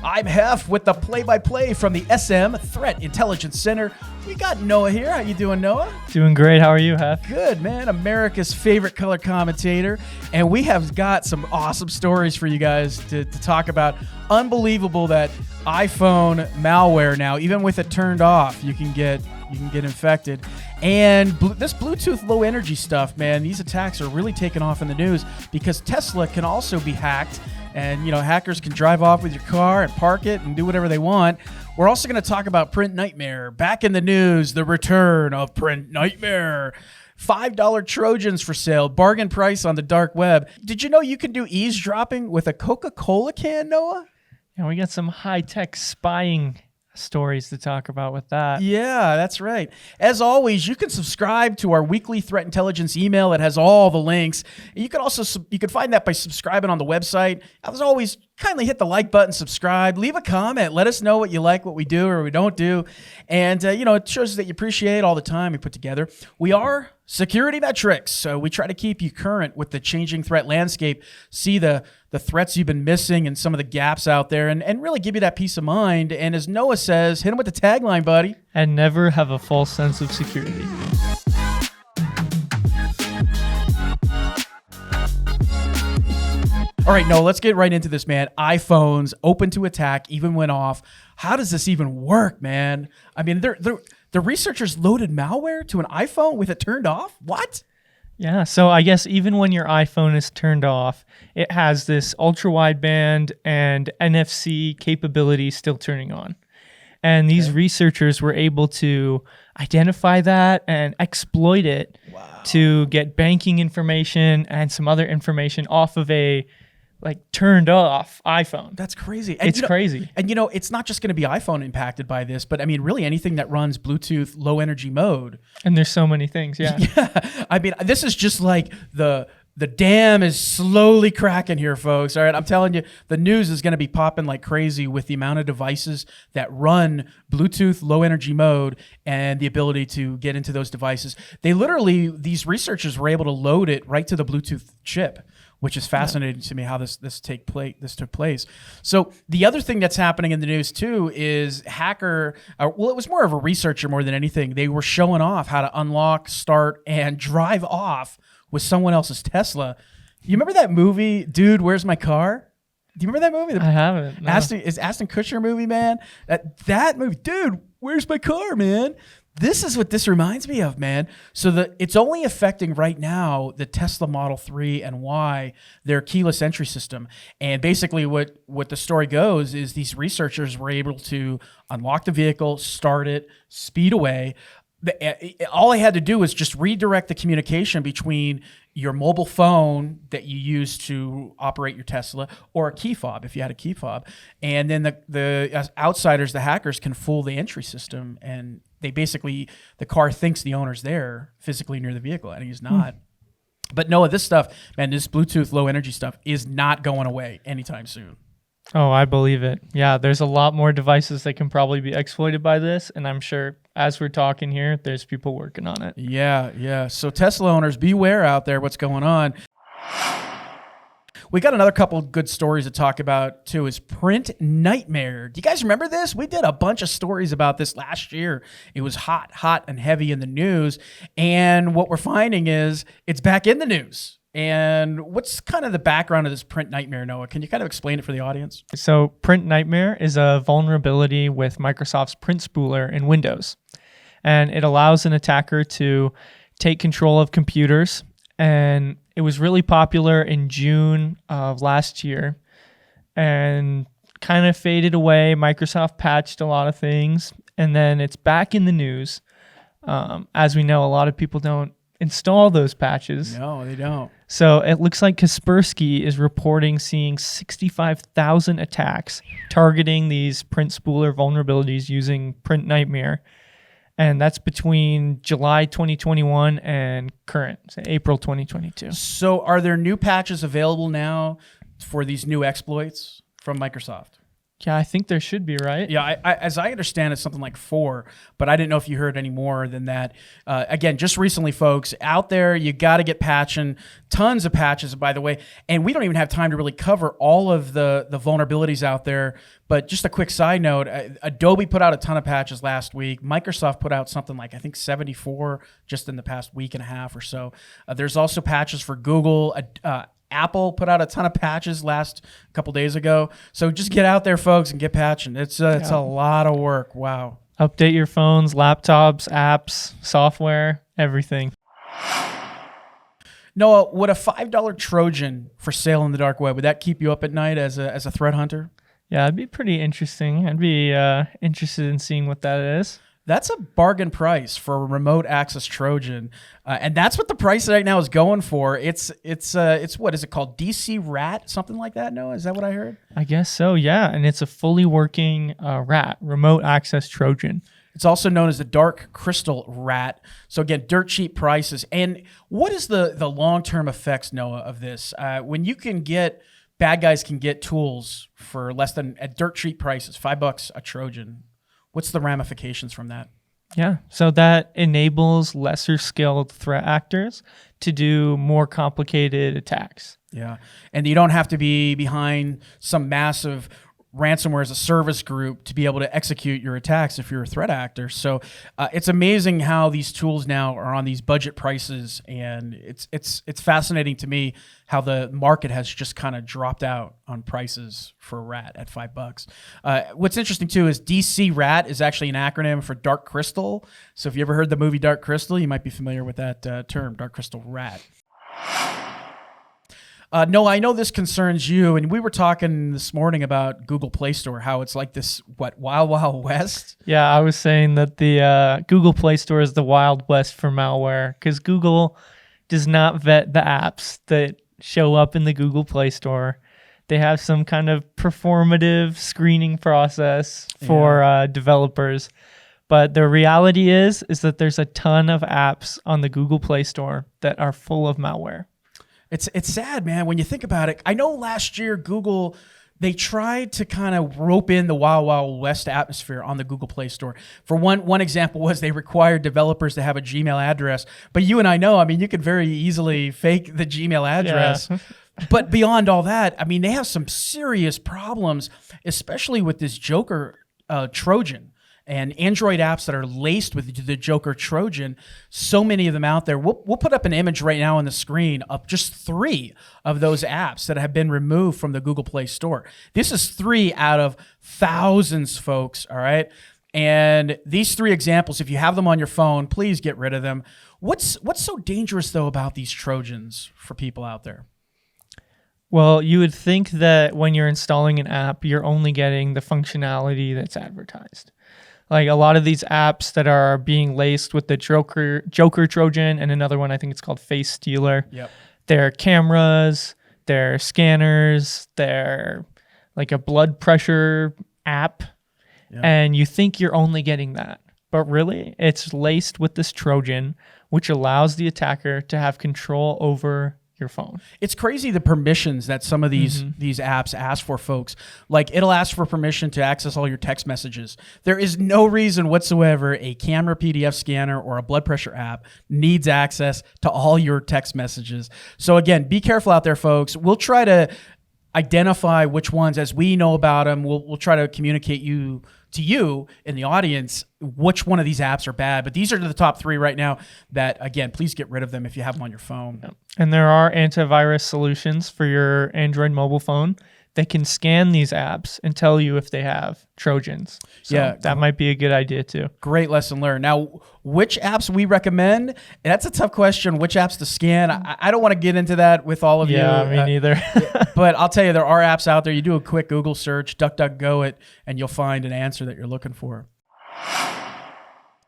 I'm Heff with the play-by-play from the SM Threat Intelligence Center. We got Noah here. How you doing, Noah? Doing great. How are you, Heff? Good, man. America's favorite color commentator. And we have got some awesome stories for you guys to talk about. Unbelievable that iPhone malware now, even with it turned off, you can get infected. And this Bluetooth low energy stuff, man, these attacks are really taking off in the news because Tesla can also be hacked. And, hackers can drive off with your car and park it and do whatever they want. We're also going to talk about PrintNightmare. Back in the news, the return of PrintNightmare. $5 Trojans for sale, bargain price on the dark web. Did you know you can do eavesdropping with a Coca-Cola can, Noah? Yeah, we got some high-tech spying stories to talk about with that. Yeah, that's right. As always, you can subscribe to our weekly threat intelligence email. It has all the links. You can also find that by subscribing on the website. As always, kindly hit the like button, subscribe, leave a comment, let us know what you like, what we do or we don't do. And it shows that you appreciate all the time we put together. We are SecurityMetrics, so we try to keep you current with the changing threat landscape, see the threats you've been missing and some of the gaps out there, and really give you that peace of mind. And as Noah says, hit him with the tagline, buddy. And never have a false sense of security. All right, Noah, let's get right into this, man. iPhones open to attack, even went off. How does this even work, man? I mean, the researchers loaded malware to an iPhone with it turned off? What? Yeah, so I guess even when your iPhone is turned off, it has this ultra-wideband and NFC capability still turning on. And these researchers were able to identify that and exploit it to get banking information and some other information off of a turned off iPhone. That's crazy. It's crazy. And it's not just going to be iPhone impacted by this, but I mean, really anything that runs Bluetooth low energy mode. And there's so many things, yeah. Yeah. I mean, this is just like the dam is slowly cracking here, folks. All right, I'm telling you, the news is going to be popping like crazy with the amount of devices that run Bluetooth low energy mode and the ability to get into those devices. These researchers were able to load it right to the Bluetooth chip, which is fascinating to me how this took place. So the other thing that's happening in the news too is it was more of a researcher more than anything. They were showing off how to unlock, start, and drive off with someone else's Tesla. You remember that movie, Dude, Where's My Car? Do you remember that movie? I haven't. No. Ashton Kutcher movie, man. That movie, Dude, Where's My Car, man? This is what this reminds me of, man. So it's only affecting right now the Tesla Model 3 and Y, their keyless entry system. And basically what the story goes is these researchers were able to unlock the vehicle, start it, speed away. All I had to do was just redirect the communication between your mobile phone that you use to operate your Tesla or a key fob if you had a key fob. And then the outsiders, the hackers, can fool the entry system, and the car thinks the owner's there physically near the vehicle, and he's not. But Noah, this stuff, man, this Bluetooth low energy stuff is not going away anytime soon. Oh, I believe it. Yeah, there's a lot more devices that can probably be exploited by this, and I'm sure as we're talking here, there's people working on it. Yeah. So Tesla owners, beware out there what's going on. We got another couple of good stories to talk about too, is PrintNightmare. Do you guys remember this? We did a bunch of stories about this last year. It was hot and heavy in the news, and what we're finding is it's back in the news. And what's kind of the background of this PrintNightmare, Noah? Can you kind of explain it for the audience? So PrintNightmare is a vulnerability with Microsoft's Print Spooler in Windows. And it allows an attacker to take control of computers. And it was really popular in June of last year and kind of faded away. Microsoft patched a lot of things. And then it's back in the news. As we know, a lot of people don't install those patches. No, they don't. So it looks like Kaspersky is reporting seeing 65,000 attacks targeting these Print Spooler vulnerabilities using PrintNightmare. And that's between July 2021 and current, so April 2022. So are there new patches available now for these new exploits from Microsoft? Yeah, I think there should be, right? Yeah, as I understand it, something like 4, but I didn't know if you heard any more than that. Again, just recently, folks, out there, you got to get patching. Tons of patches, by the way, and we don't even have time to really cover all of the vulnerabilities out there. But just a quick side note, Adobe put out a ton of patches last week. Microsoft put out something like, I think, 74 just in the past week and a half or so. There's also patches for Google. Apple put out a ton of patches last couple days ago. So just get out there, folks, and get patching. It's a lot of work. Wow. Update your phones, laptops, apps, software, everything. Noah, would a $5 Trojan for sale in the dark web, would that keep you up at night as a threat hunter? Yeah, it'd be pretty interesting. I'd be interested in seeing what that is. That's a bargain price for a remote access Trojan, and that's what the price right now is going for. It's what is it called? DC RAT, something like that. Noah, is that what I heard? I guess so. Yeah, and it's a fully working RAT, remote access Trojan. It's also known as the Dark Crystal RAT. So again, dirt cheap prices. And what is the long-term effects, Noah, of this? When you can get bad guys can get tools for less than at dirt cheap prices, $5 a Trojan. What's the ramifications from that? Yeah, so that enables lesser skilled threat actors to do more complicated attacks. Yeah, and you don't have to be behind some massive ransomware as a service group to be able to execute your attacks if you're a threat actor. So it's amazing how these tools now are on these budget prices, and it's fascinating to me how the market has just kind of dropped out on prices for RAT at $5. What's interesting too is DC RAT is actually an acronym for Dark Crystal. So if you ever heard the movie Dark Crystal, you might be familiar with that term, Dark Crystal RAT. No, I know this concerns you, and we were talking this morning about Google Play Store, how it's like this, Wild Wild West? Yeah, I was saying that the Google Play Store is the Wild West for malware because Google does not vet the apps that show up in the Google Play Store. They have some kind of performative screening process for developers. But the reality is that there's a ton of apps on the Google Play Store that are full of malware. It's sad, man, when you think about it. I know last year Google, they tried to kind of rope in the Wild Wild West atmosphere on the Google Play Store. For one example was they required developers to have a Gmail address. But you and I know, I mean, you could very easily fake the Gmail address. Yeah. But beyond all that, I mean, they have some serious problems, especially with this Joker Trojan. And Android apps that are laced with the Joker Trojan, so many of them out there. We'll put up an image right now on the screen of just 3 of those apps that have been removed from the Google Play Store. This is 3 out of thousands, folks, all right? And these 3 examples, if you have them on your phone, please get rid of them. What's so dangerous, though, about these Trojans for people out there? Well, you would think that when you're installing an app, you're only getting the functionality that's advertised. Like a lot of these apps that are being laced with the Joker Trojan and another one, I think it's called Face Stealer. Yep. They're cameras, they're scanners, they're like a blood pressure app. Yep. And you think you're only getting that. But really, it's laced with this Trojan, which allows the attacker to have control over your phone. It's crazy the permissions that some of these apps ask for, folks. Like it'll ask for permission to access all your text messages. There is no reason whatsoever a camera PDF scanner or a blood pressure app needs access to all your text messages. So again, be careful out there, folks. We'll try to identify which ones, as we know about them. We'll try to communicate to you in the audience which one of these apps are bad. But these are the top 3 right now that, again, please get rid of them if you have them on your phone. Yep. And there are antivirus solutions for your Android mobile phone that can scan these apps and tell you if they have Trojans. So yeah, that might be a good idea too. Great lesson learned. Now, which apps we recommend? That's a tough question. Which apps to scan? I don't want to get into that with all of you. Yeah, me neither. But I'll tell you, there are apps out there. You do a quick Google search, DuckDuckGo it, and you'll find an answer that you're looking for.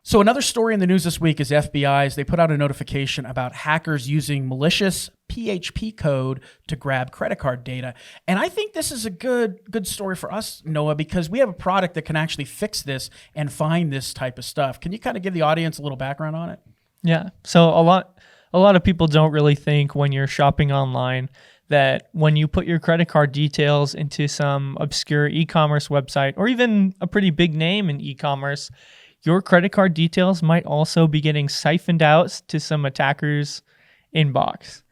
So another story in the news this week is FBI's. They put out a notification about hackers using malicious PHP code to grab credit card data. And I think this is a good story for us, Noah, because we have a product that can actually fix this and find this type of stuff. Can you kind of give the audience a little background on it? Yeah. So a lot of people don't really think when you're shopping online that when you put your credit card details into some obscure e-commerce website or even a pretty big name in e-commerce, your credit card details might also be getting siphoned out to some attackers' inbox.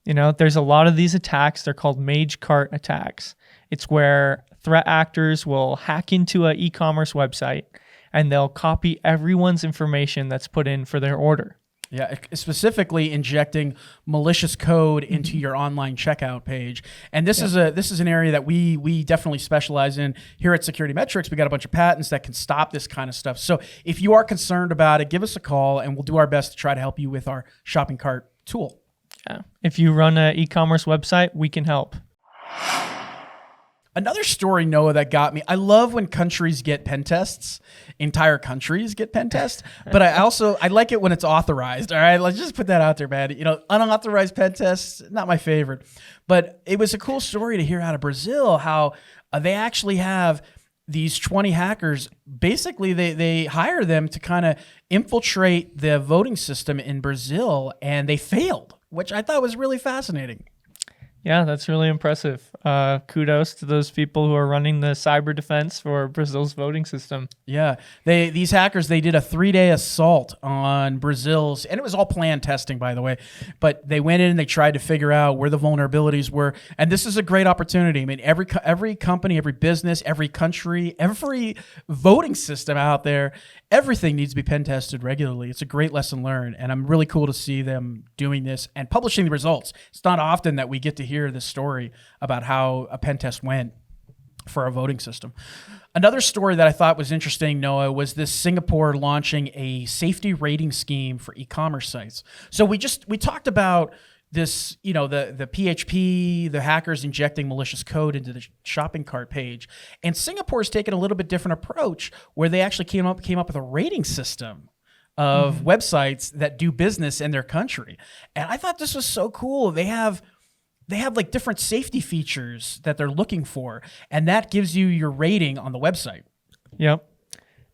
There's a lot of these attacks. They're called Magecart attacks. It's where threat actors will hack into an e-commerce website and they'll copy everyone's information that's put in for their order. Yeah, specifically injecting malicious code into your online checkout page. And this is an area that we definitely specialize in here at SecurityMetrics. We got a bunch of patents that can stop this kind of stuff. So if you are concerned about it, give us a call and we'll do our best to try to help you with our shopping cart tool. Yeah. If you run an e-commerce website, we can help. Another story, Noah, that got me. I love when countries get pen tests. Entire countries get pen tests. But I like it when it's authorized. All right, let's just put that out there, man. Unauthorized pen tests, not my favorite. But it was a cool story to hear out of Brazil how they actually have these 20 hackers. Basically, they hire them to kind of infiltrate the voting system in Brazil, and they failed, which I thought was really fascinating. Yeah, that's really impressive. Kudos to those people who are running the cyber defense for Brazil's voting system. Yeah, these hackers, they did a 3-day assault on Brazil's, and it was all planned testing, by the way, but they went in and they tried to figure out where the vulnerabilities were, and this is a great opportunity. I mean, every company, every business, every country, every voting system out there, everything needs to be pen tested regularly. It's a great lesson learned, and I'm really cool to see them doing this and publishing the results. It's not often that we get to hear this story about how a pen test went for our voting system. Another story that I thought was interesting, Noah, was this Singapore launching a safety rating scheme for e-commerce sites. So we talked about this, the PHP, the hackers injecting malicious code into the shopping cart page. And Singapore's taken a little bit different approach where they actually came up with a rating system of websites that do business in their country. And I thought this was so cool. They have like different safety features that they're looking for, and that gives you your rating on the website. Yep.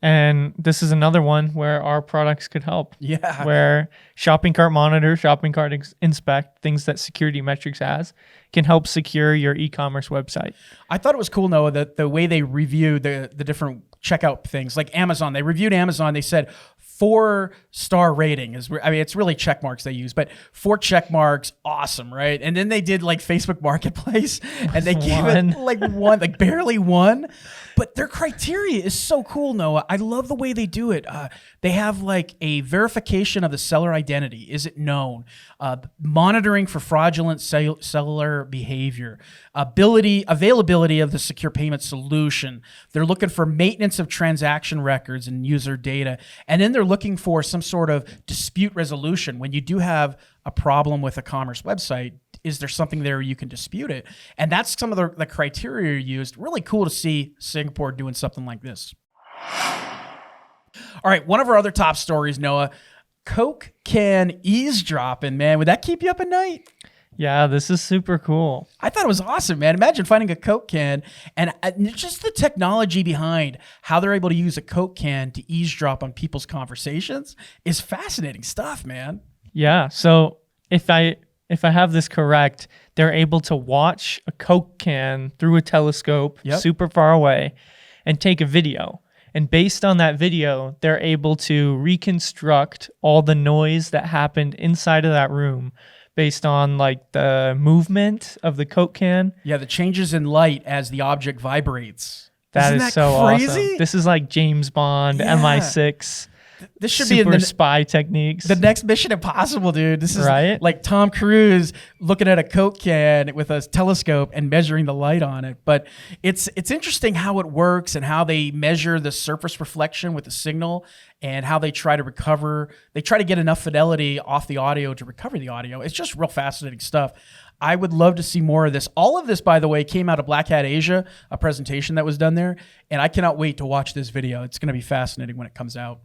And this is another one where our products could help. Yeah. Where Shopping Cart Monitor, Shopping Cart Inspect, things that SecurityMetrics has, can help secure your e-commerce website. I thought it was cool, Noah, that the way they reviewed the different checkout things, like Amazon. They reviewed Amazon. They said 4-star rating it's really check marks they use, but 4 check marks, awesome, right? And then they did like Facebook Marketplace, and they gave it like 1, like barely 1. But their criteria is so cool, Noah. I love the way they do it. They have like a verification of the seller identity. Is it known? Monitoring for fraudulent seller behavior. Availability of the secure payment solution. They're looking for maintenance of transaction records and user data. And then they're looking for some sort of dispute resolution. When you do have a problem with a commerce website, is there something there you can dispute it? And that's some of the criteria used. Really cool to see Singapore doing something like this. All right, one of our other top stories, Noah, Coke can eavesdropping, man. Would that keep you up at night? Yeah, this is super cool. I thought it was awesome, man. Imagine finding a Coke can and just the technology behind how they're able to use a Coke can to eavesdrop on people's conversations is fascinating stuff, man. Yeah, so if I have this correct, they're able to watch a Coke can through a telescope super far away and take a video. And based on that video, they're able to reconstruct all the noise that happened inside of that room based on like the movement of the Coke can. Yeah, the changes in light as the object vibrates. Isn't that so crazy? Awesome. This is like James Bond, MI6. This should super be in spy techniques. The next Mission Impossible, dude. This is right? Like Tom Cruise looking at a Coke can with a telescope and measuring the light on it. But it's interesting how it works and how they measure the surface reflection with the signal and how they try to recover. They try to get enough fidelity off the audio to recover the audio. It's just real fascinating stuff. I would love to see more of this. All of this, by the way, came out of Black Hat Asia, a presentation that was done there. And I cannot wait to watch this video. It's going to be fascinating when it comes out.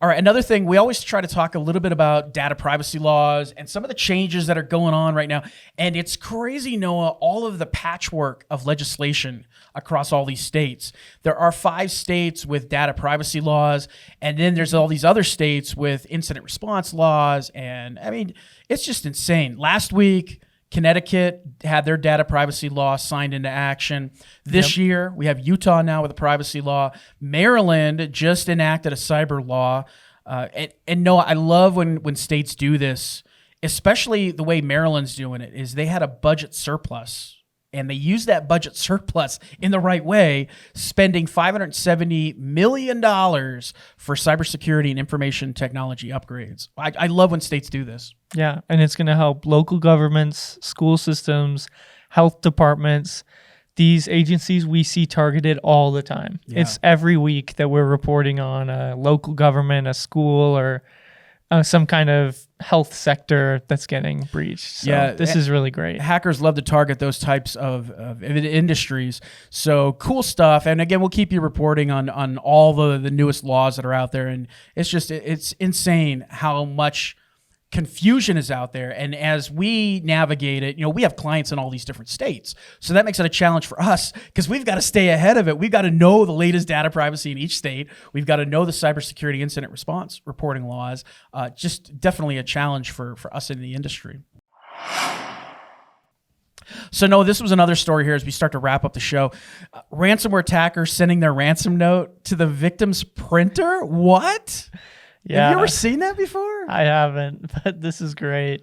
All right, another thing, we always try to talk a little bit about data privacy laws and some of the changes that are going on right now. And it's crazy, Noah, all of the patchwork of legislation across all these states. There are 5 states with data privacy laws, and then there's all these other states with incident response laws. And I mean, it's just insane. Last week, Connecticut had their data privacy law signed into action. This year, we have Utah now with a privacy law. Maryland just enacted a cyber law. And no, I love when states do this, especially the way Maryland's doing it, is they had a budget surplus. And they use that budget surplus in the right way, spending $570 million for cybersecurity and information technology upgrades. I love when states do this. Yeah, and it's going to help local governments, school systems, health departments. These agencies we see targeted all the time. Yeah. It's every week that we're reporting on a local government, a school, or some kind of health sector that's getting breached. So this is really great. Hackers love to target those types of industries. So cool stuff. And again, we'll keep you reporting on all the newest laws that are out there. And it's insane how much confusion is out there. And as we navigate it, we have clients in all these different states. So that makes it a challenge for us because we've got to stay ahead of it. We've got to know the latest data privacy in each state. We've got to know the cybersecurity incident response reporting laws. Just definitely a challenge for us in the industry. So Noah, this was another story here as we start to wrap up the show. Ransomware attackers sending their ransom note to the victim's printer. What? Yeah. Have you ever seen that before? I haven't, but this is great.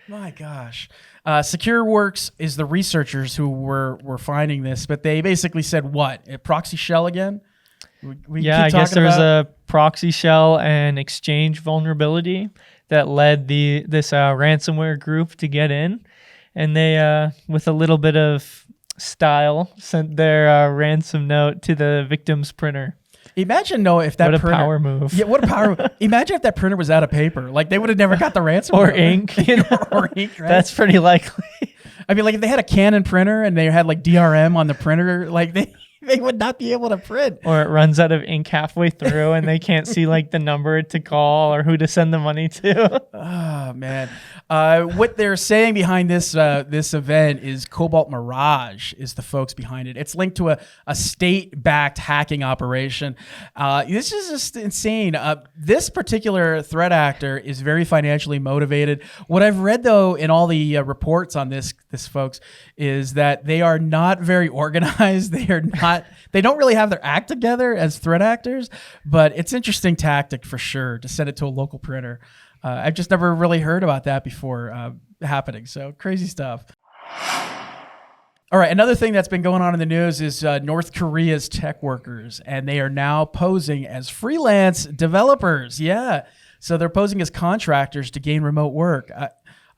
My gosh. SecureWorks is the researchers who were finding this, but they basically said what? A proxy shell again? I guess there was a proxy shell and exchange vulnerability that led this ransomware group to get in. And they, with a little bit of style, sent their ransom note to the victim's printer. Imagine, Noah, if that printer... What a power move. Yeah, what a power move. Imagine if that printer was out of paper. Like, they would have never got the ransom. Or ink. Or ink, right? That's pretty likely. I mean, like, if they had a Canon printer and they had, like, DRM on the printer, like, they would not be able to print. Or it runs out of ink halfway through and they can't see, like, the number to call or who to send the money to. Oh, man. What they're saying behind this event is Cobalt Mirage is the folks behind it. It's linked to a state-backed hacking operation. This is just insane. This particular threat actor is very financially motivated. What I've read, though, in all the reports on this folks, is that they are not very organized. They don't really have their act together as threat actors, but it's an interesting tactic for sure to send it to a local printer. I've just never really heard about that before happening. So crazy stuff. All right. Another thing that's been going on in the news is North Korea's tech workers, and they are now posing as freelance developers. Yeah. So they're posing as contractors to gain remote work.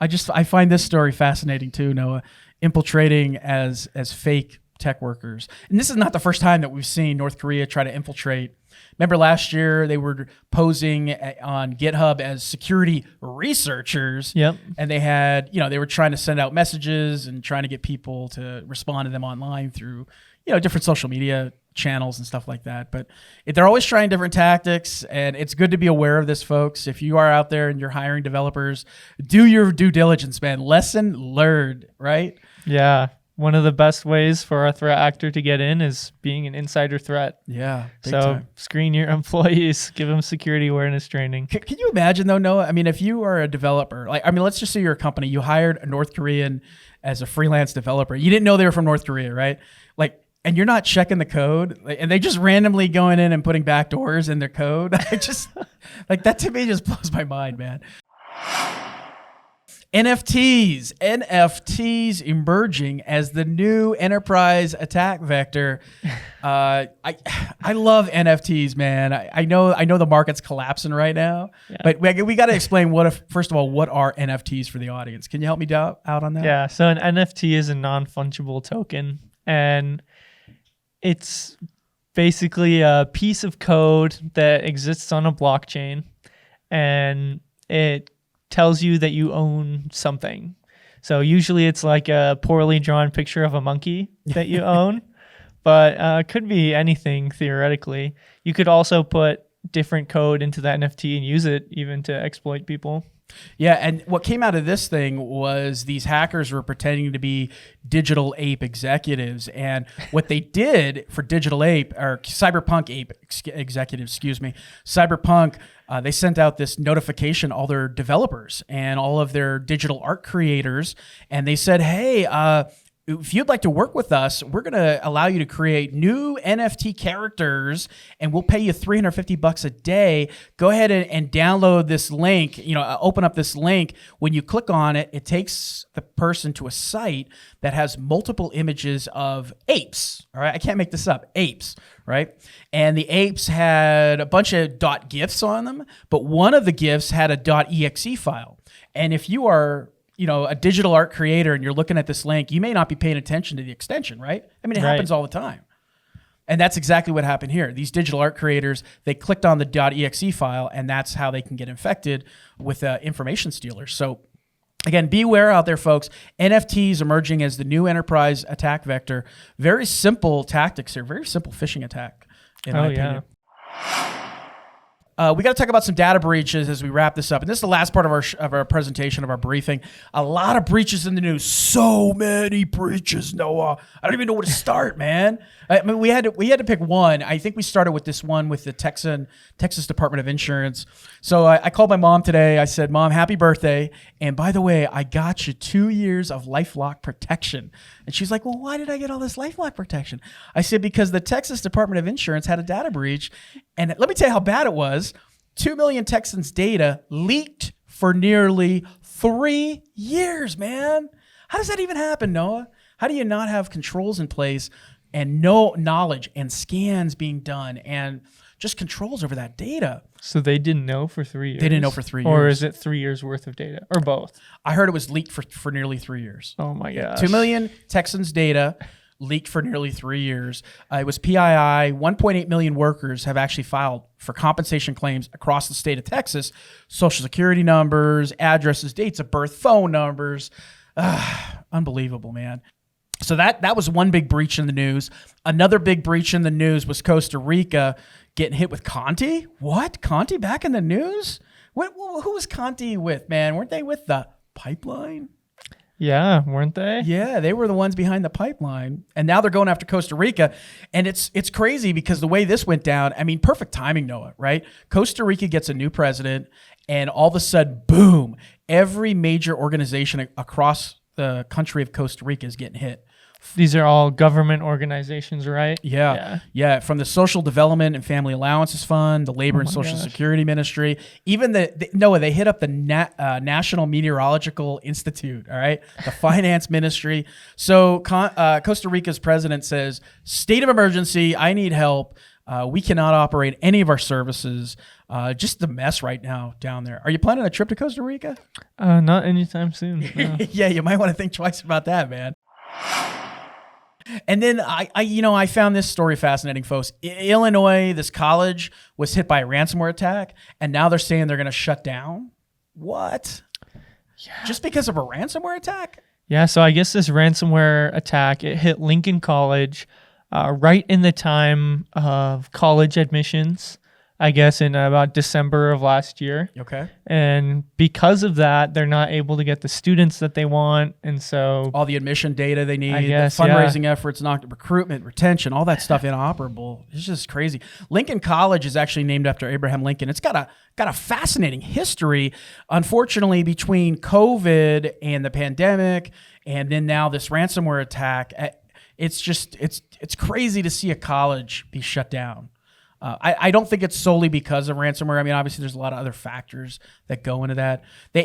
I find this story fascinating too, Noah, infiltrating as fake tech workers. And this is not the first time that we've seen North Korea try to infiltrate. Remember last year they were posing on GitHub as security researchers. Yep. And they had, they were trying to send out messages and trying to get people to respond to them online through, different social media channels and stuff like that. But they're always trying different tactics, and it's good to be aware of this, folks. If you are out there and you're hiring developers, do your due diligence, man. Lesson learned, right? Yeah. One of the best ways for a threat actor to get in is being an insider threat. Yeah. So time. Screen your employees, give them security awareness training. Can you imagine though, Noah? I mean, if you are a developer, let's just say you're a company, you hired a North Korean as a freelance developer. You didn't know they were from North Korea, right? And you're not checking the code, and they just randomly going in and putting backdoors in their code. That to me just blows my mind, man. NFTs emerging as the new enterprise attack vector. I love NFTs, man. I know the market's collapsing right now, but we got to explain first of all, what are NFTs for the audience? Can you help me out on that? Yeah. So an NFT is a non-fungible token, and it's basically a piece of code that exists on a blockchain, and it tells you that you own something. So usually it's like a poorly drawn picture of a monkey that you own, but it could be anything theoretically. You could also put different code into the NFT and use it even to exploit people. Yeah, and what came out of this thing was these hackers were pretending to be digital ape executives, and what they did for digital ape or cyberpunk ape executives, cyberpunk, they sent out this notification to all their developers and all of their digital art creators, and they said, hey, if you'd like to work with us, we're going to allow you to create new NFT characters, and we'll pay you $350 a day. Go ahead and download this link, open up this link. When you click on it, it takes the person to a site that has multiple images of apes. All right. I can't make this up. Apes. Right. And the apes had a bunch of .gifs on them, but one of the GIFs had a .exe file. And if you are a digital art creator and you're looking at this link, you may not be paying attention to the extension, right? I mean, it happens all the time. And that's exactly what happened here. These digital art creators, they clicked on the .exe file, and that's how they can get infected with information stealers. So again, beware out there, folks. NFTs emerging as the new enterprise attack vector. Very simple tactics here. Very simple phishing attack, in my opinion. We got to talk about some data breaches as we wrap this up. And this is the last part of our presentation, of our briefing. A lot of breaches in the news. So many breaches, Noah. I don't even know where to start, man. I mean, we had to pick one. I think we started with this one with the Texas Department of Insurance. So I called my mom today. I said, Mom, happy birthday. And by the way, I got you 2 years of LifeLock protection. And she's like, well, why did I get all this LifeLock protection? I said, because the Texas Department of Insurance had a data breach. And let me tell you how bad it was. 2 million Texans' data leaked for nearly 3 years, man. How does that even happen, Noah? How do you not have controls in place and no knowledge and scans being done and just controls over that data? So they didn't know for 3 years? They didn't know for 3 years. Or is it 3 years worth of data? Or both? I heard it was leaked for nearly 3 years. Oh, my gosh. 2 million Texans' data leaked for nearly 3 years. It was PII. 1.8 million workers have actually filed for compensation claims across the state of Texas. Social security numbers, addresses, dates of birth, phone numbers. Unbelievable, man. So that was one big breach in the news. Another big breach in the news was Costa Rica getting hit with Conti. What? Conti back in the news? Who was Conti with, man? Weren't they with the pipeline? Yeah, weren't they? Yeah, they were the ones behind the pipeline. And now they're going after Costa Rica. And it's crazy because the way this went down, I mean, perfect timing, Noah, right? Costa Rica gets a new president, and all of a sudden, boom, every major organization across the country of Costa Rica is getting hit. These are all government organizations, right? Yeah. From the Social Development and Family Allowances Fund, the Labor and Social Security Ministry, even Noah, they hit up the National Meteorological Institute, all right? The Finance Ministry. So Costa Rica's president says, state of emergency, I need help. We cannot operate any of our services. Just the mess right now down there. Are you planning a trip to Costa Rica? Not anytime soon. No. Yeah, you might want to think twice about that, man. And then I found this story fascinating, folks. Illinois, this college was hit by a ransomware attack, and now they're saying they're going to shut down. What? Yeah. Just because of a ransomware attack? Yeah, so I guess this ransomware attack, it hit Lincoln College right in the time of college admissions, I guess in about December of last year. Okay. And because of that, they're not able to get the students that they want. And so all the admission data they need, guess, the fundraising efforts, recruitment, retention, all that stuff inoperable. It's just crazy. Lincoln College is actually named after Abraham Lincoln. It's got a fascinating history. Unfortunately, between COVID and the pandemic, and then now this ransomware attack, it's crazy to see a college be shut down. I don't think it's solely because of ransomware. I mean, obviously, there's a lot of other factors that go into that.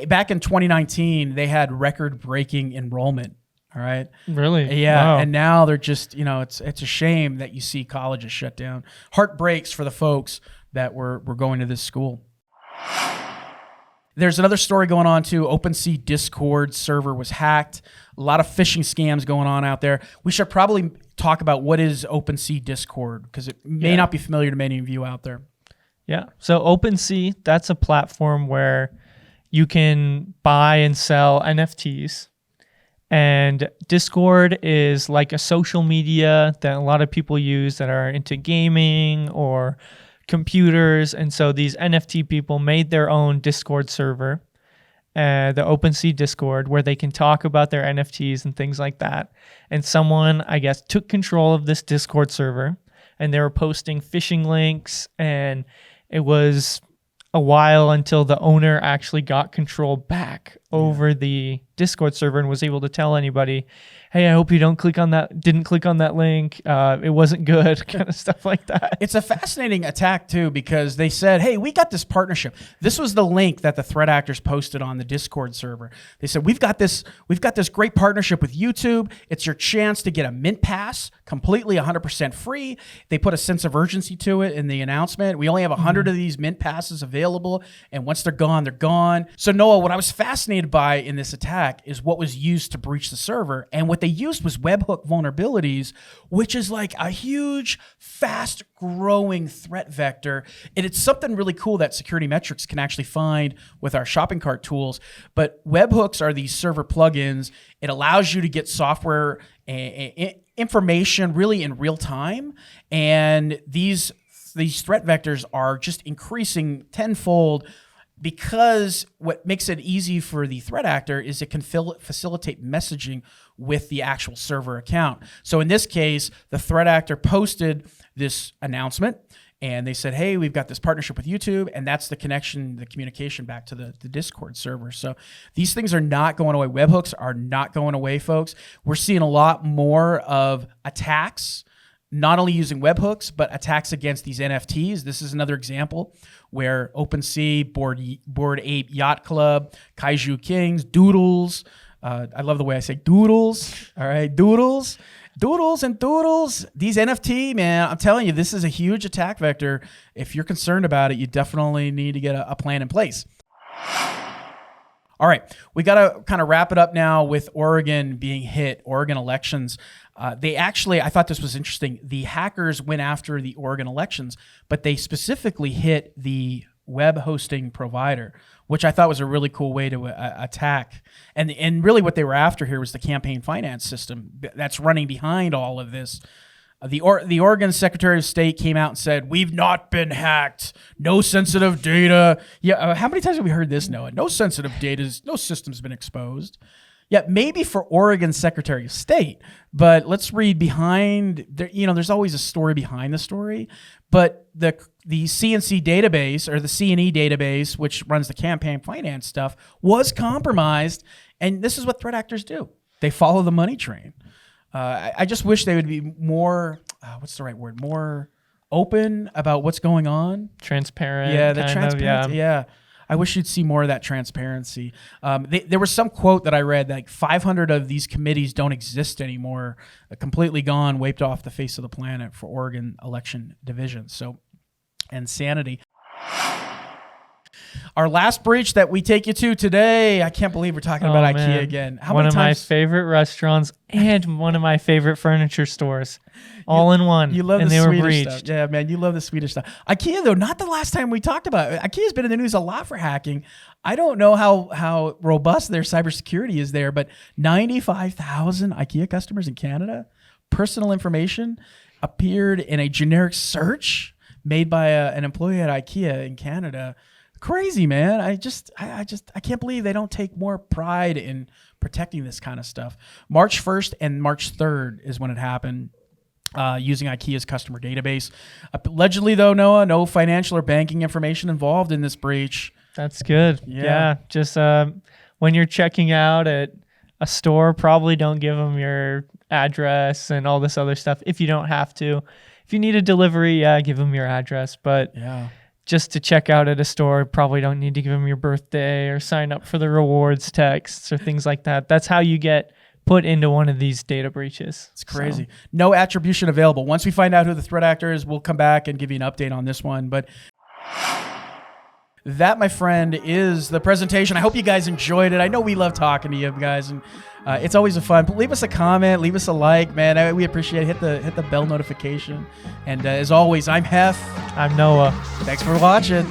Back in 2019, they had record-breaking enrollment. All right. Really? Yeah. Wow. And now they're just, it's a shame that you see colleges shut down. Heart breaks for the folks that were going to this school. There's another story going on too. OpenSea Discord server was hacked. A lot of phishing scams going on out there. We should probably talk about what is OpenSea Discord, because it may not be familiar to many of you out there. Yeah. So OpenSea, that's a platform where you can buy and sell NFTs. And Discord is like a social media that a lot of people use that are into gaming or computers. And so these NFT people made their own Discord server. the OpenSea Discord where they can talk about their NFTs and things like that. And someone, I guess, took control of this Discord server, and they were posting phishing links, and it was a while until the owner actually got control back over the Discord server and was able to tell anybody, hey, I hope you didn't click on that link. It wasn't good, kind of stuff like that. It's a fascinating attack too, because they said, hey, we got this partnership. This was the link that the threat actors posted on the Discord server. They said, we've got this great partnership with YouTube. It's your chance to get a mint pass, completely 100% free. They put a sense of urgency to it in the announcement. We only have 100 of these mint passes available, and once they're gone, they're gone. So Noah, what I was fascinated by in this attack is what was used to breach the server, and what they used was webhook vulnerabilities, which is like a huge, fast-growing threat vector. And it's something really cool that SecurityMetrics can actually find with our shopping cart tools. But webhooks are these server plugins. It allows you to get software information really in real time. And these threat vectors are just increasing tenfold, because what makes it easy for the threat actor is it can facilitate messaging with the actual server account. So in this case, the threat actor posted this announcement, and they said, hey, we've got this partnership with YouTube, and that's the connection, the communication back to the Discord server. So these things are not going away. Webhooks are not going away, folks. We're seeing a lot more of attacks, not only using webhooks, but attacks against these NFTs. This is another example where OpenSea, Bored Ape Yacht Club, Kaiju Kings, Doodles. I love the way I say Doodles. All right, Doodles. These NFT, man, I'm telling you, this is a huge attack vector. If you're concerned about it, you definitely need to get a plan in place. All right, we got to kind of wrap it up now with Oregon being hit, Oregon elections. I thought this was interesting. The hackers went after the Oregon elections, but they specifically hit the web hosting provider, which I thought was a really cool way to attack. And really what they were after here was the campaign finance system that's running behind all of this. The Oregon Secretary of State came out and said, we've not been hacked. No sensitive data. Yeah, how many times have we heard this, Noah? No sensitive data. No system's been exposed. Yeah, maybe for Oregon Secretary of State, but let's read behind. There's always a story behind the story. But the CNC database, or the C&E database, which runs the campaign finance stuff, was compromised. And this is what threat actors do. They follow the money train. I just wish they would be more, what's the right word? More open about what's going on. Transparent. Yeah, the transparency. Yeah. I wish you'd see more of that transparency. There was some quote that I read, like 500 of these committees don't exist anymore, completely gone, wiped off the face of the planet for Oregon election division. So, insanity. Our last breach that we take you to today, I can't believe we're talking about IKEA again. One of my favorite restaurants and one of my favorite furniture stores, all in one. You love the Swedish stuff. Yeah, man, you love the Swedish stuff. IKEA, though, not the last time we talked about it. IKEA's been in the news a lot for hacking. I don't know how robust their cybersecurity is there, but 95,000 IKEA customers in Canada, personal information appeared in a generic search made by an employee at IKEA in Canada. Crazy, man. I can't believe they don't take more pride in protecting this kind of stuff. March 1st and March 3rd is when it happened, using IKEA's customer database. Allegedly, though, Noah, no financial or banking information involved in this breach. That's good. Yeah. Just when you're checking out at a store, probably don't give them your address and all this other stuff if you don't have to. If you need a delivery, give them your address. But just to check out at a store, probably don't need to give them your birthday or sign up for the rewards texts or things like that. That's how you get put into one of these data breaches. It's crazy. So. No attribution available. Once we find out who the threat actor is, we'll come back and give you an update on this one. But that, my friend, is the presentation. I hope you guys enjoyed it. I know we love talking to you guys, and it's always a fun. But leave us a comment, leave us a like, man. We appreciate it. Hit the bell notification. And as always, I'm Heff. I'm Noah. Thanks for watching.